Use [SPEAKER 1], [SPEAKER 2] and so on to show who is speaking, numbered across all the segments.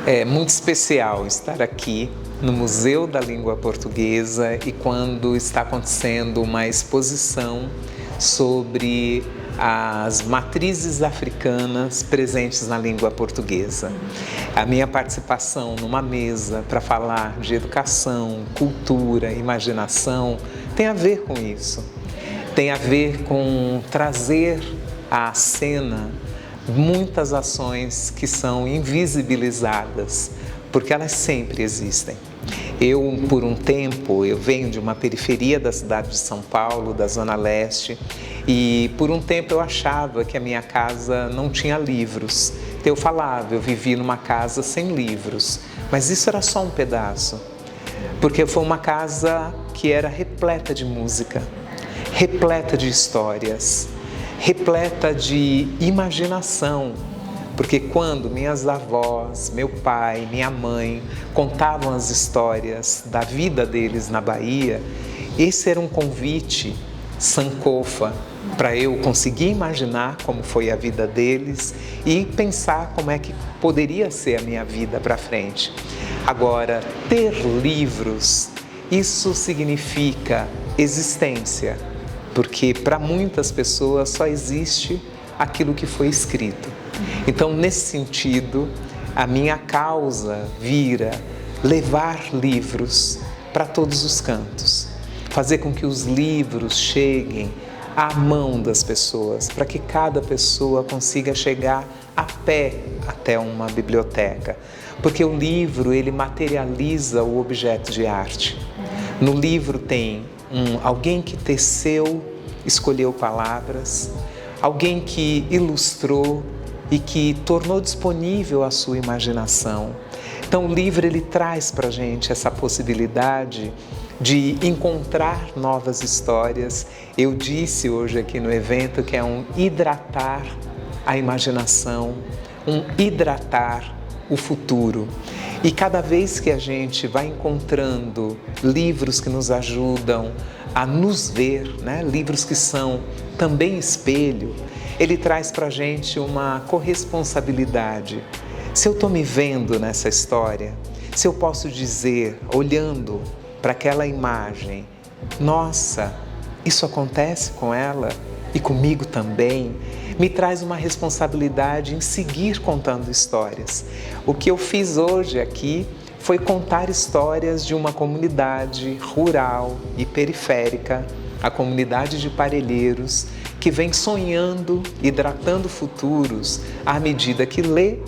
[SPEAKER 1] É muito especial estar aqui no Museu da Língua Portuguesa e quando está acontecendo uma exposição sobre as matrizes africanas presentes na língua portuguesa. A minha participação numa mesa para falar de educação, cultura, imaginação tem a ver com isso. Tem a ver com trazer à cena muitas ações que são invisibilizadas, porque elas sempre existem. Por um tempo, eu venho de uma periferia da cidade de São Paulo, da Zona Leste, e por um tempo eu achava que a minha casa não tinha livros. Então eu falava, eu vivi numa casa sem livros, mas isso era só um pedaço, porque foi uma casa que era repleta de música, repleta de histórias, repleta de imaginação, porque quando minhas avós, meu pai, minha mãe contavam as histórias da vida deles na Bahia, esse era um convite sankofa para eu conseguir imaginar como foi a vida deles e pensar como é que poderia ser a minha vida para frente. Agora, ter livros, isso significa existência, porque para muitas pessoas só existe aquilo que foi escrito. Então, nesse sentido, a minha causa vira levar livros para todos os cantos, fazer com que os livros cheguem à mão das pessoas, para que cada pessoa consiga chegar a pé até uma biblioteca, porque o livro, ele materializa o objeto de arte. No livro tem alguém que teceu, escolheu palavras, alguém que ilustrou e que tornou disponível a sua imaginação. Então o livro, ele traz para a gente essa possibilidade de encontrar novas histórias. Eu disse hoje aqui no evento que é um hidratar a imaginação, um hidratar o futuro. E cada vez que a gente vai encontrando livros que nos ajudam a nos ver, né? Livros que são também espelho, ele traz para a gente uma corresponsabilidade. Se eu estou me vendo nessa história, se eu posso dizer, olhando para aquela imagem, nossa, isso acontece com ela e comigo também, me traz uma responsabilidade em seguir contando histórias. O que eu fiz hoje aqui foi contar histórias de uma comunidade rural e periférica, a comunidade de Parelheiros, que vem sonhando, hidratando futuros à medida que lê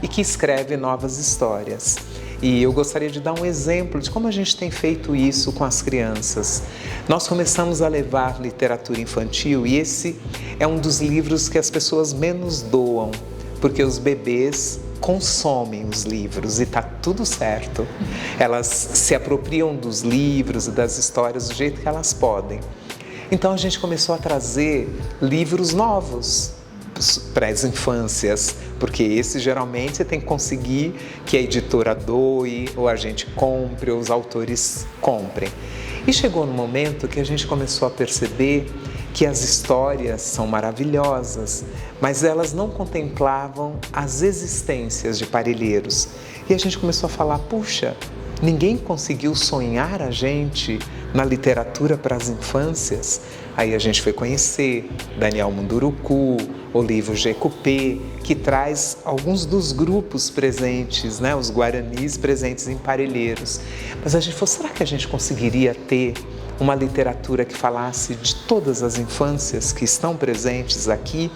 [SPEAKER 1] e que escreve novas histórias. E eu gostaria de dar um exemplo de como a gente tem feito isso com as crianças. Nós começamos a levar literatura infantil e esse é um dos livros que as pessoas menos doam, porque os bebês consomem os livros e está tudo certo. Elas se apropriam dos livros e das histórias do jeito que elas podem. Então a gente começou a trazer livros novos para as infâncias, porque esse geralmente você tem que conseguir que a editora doe, ou a gente compre, ou os autores comprem. E chegou no momento que a gente começou a perceber que as histórias são maravilhosas, mas elas não contemplavam as existências de Parelheiros. E a gente começou a falar, puxa, ninguém conseguiu sonhar a gente na literatura para as infâncias. Aí a gente foi conhecer Daniel Munduruku, o livro Jecupê, que traz alguns dos grupos presentes, né, os guaranis presentes em Parelheiros. Mas a gente falou, será que a gente conseguiria ter uma literatura que falasse de todas as infâncias que estão presentes aqui?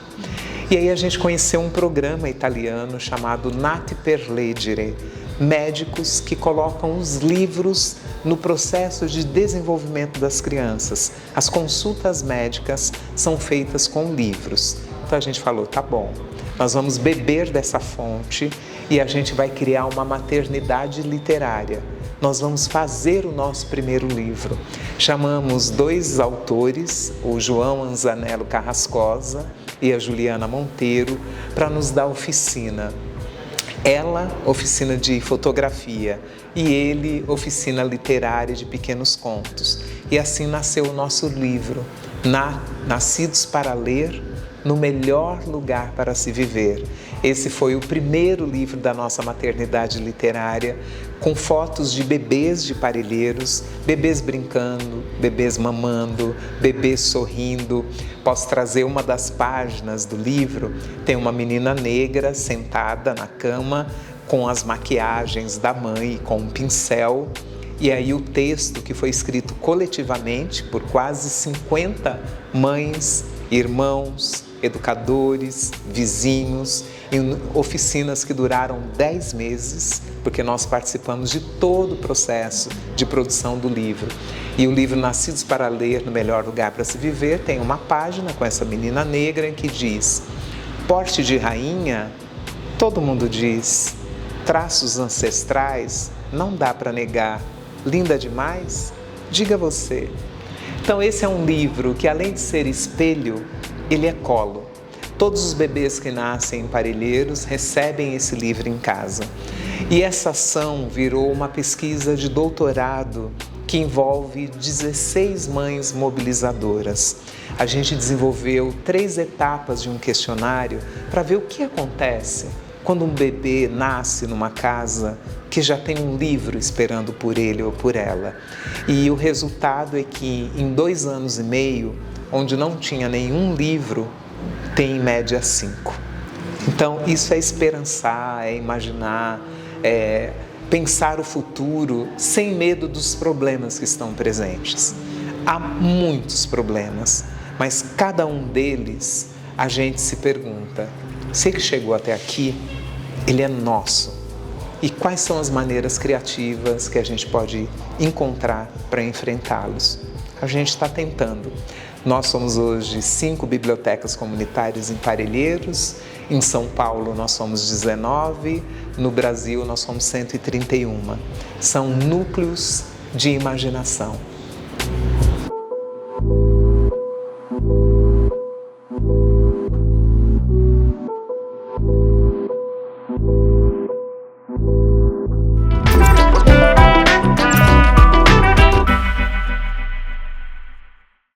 [SPEAKER 1] E aí a gente conheceu um programa italiano chamado Nati per Leggere, médicos que colocam os livros no processo de desenvolvimento das crianças. As consultas médicas são feitas com livros. Então a gente falou, tá bom, nós vamos beber dessa fonte e a gente vai criar uma maternidade literária. Nós vamos fazer o nosso primeiro livro. Chamamos 2 autores, o João Anzanello Carrascosa e a Juliana Monteiro, para nos dar oficina. Ela, oficina de fotografia, e ele, oficina literária de pequenos contos. E assim nasceu o nosso livro, Nascidos para Ler, no melhor lugar para se viver. Esse foi o primeiro livro da nossa maternidade literária, com fotos de bebês de Parelheiros, bebês brincando, bebês mamando, bebês sorrindo. Posso trazer uma das páginas do livro, tem uma menina negra sentada na cama, com as maquiagens da mãe, com um pincel. E aí o texto, que foi escrito coletivamente por quase 50 mães, irmãos, educadores, vizinhos, em oficinas que duraram 10 meses, porque nós participamos de todo o processo de produção do livro. E o livro Nascidos para Ler no Melhor Lugar para se Viver tem uma página com essa menina negra que diz: porte de rainha, todo mundo diz, traços ancestrais, não dá para negar, linda demais? Diga você. Então esse é um livro que, além de ser espelho, ele é colo. Todos os bebês que nascem em Parelheiros recebem esse livro em casa. E essa ação virou uma pesquisa de doutorado que envolve 16 mães mobilizadoras. A gente desenvolveu 3 etapas de um questionário para ver o que acontece quando um bebê nasce numa casa que já tem um livro esperando por ele ou por ela. E o resultado é que em 2 anos e meio, onde não tinha nenhum livro, tem em média 5. Então isso é esperançar, é imaginar, é pensar o futuro sem medo dos problemas que estão presentes. Há muitos problemas, mas cada um deles a gente se pergunta: se ele chegou até aqui, ele é nosso. E quais são as maneiras criativas que a gente pode encontrar para enfrentá-los? A gente está tentando. Nós somos hoje 5 bibliotecas comunitárias em Parelheiros. Em São Paulo nós somos 19, no Brasil nós somos 131. São núcleos de imaginação.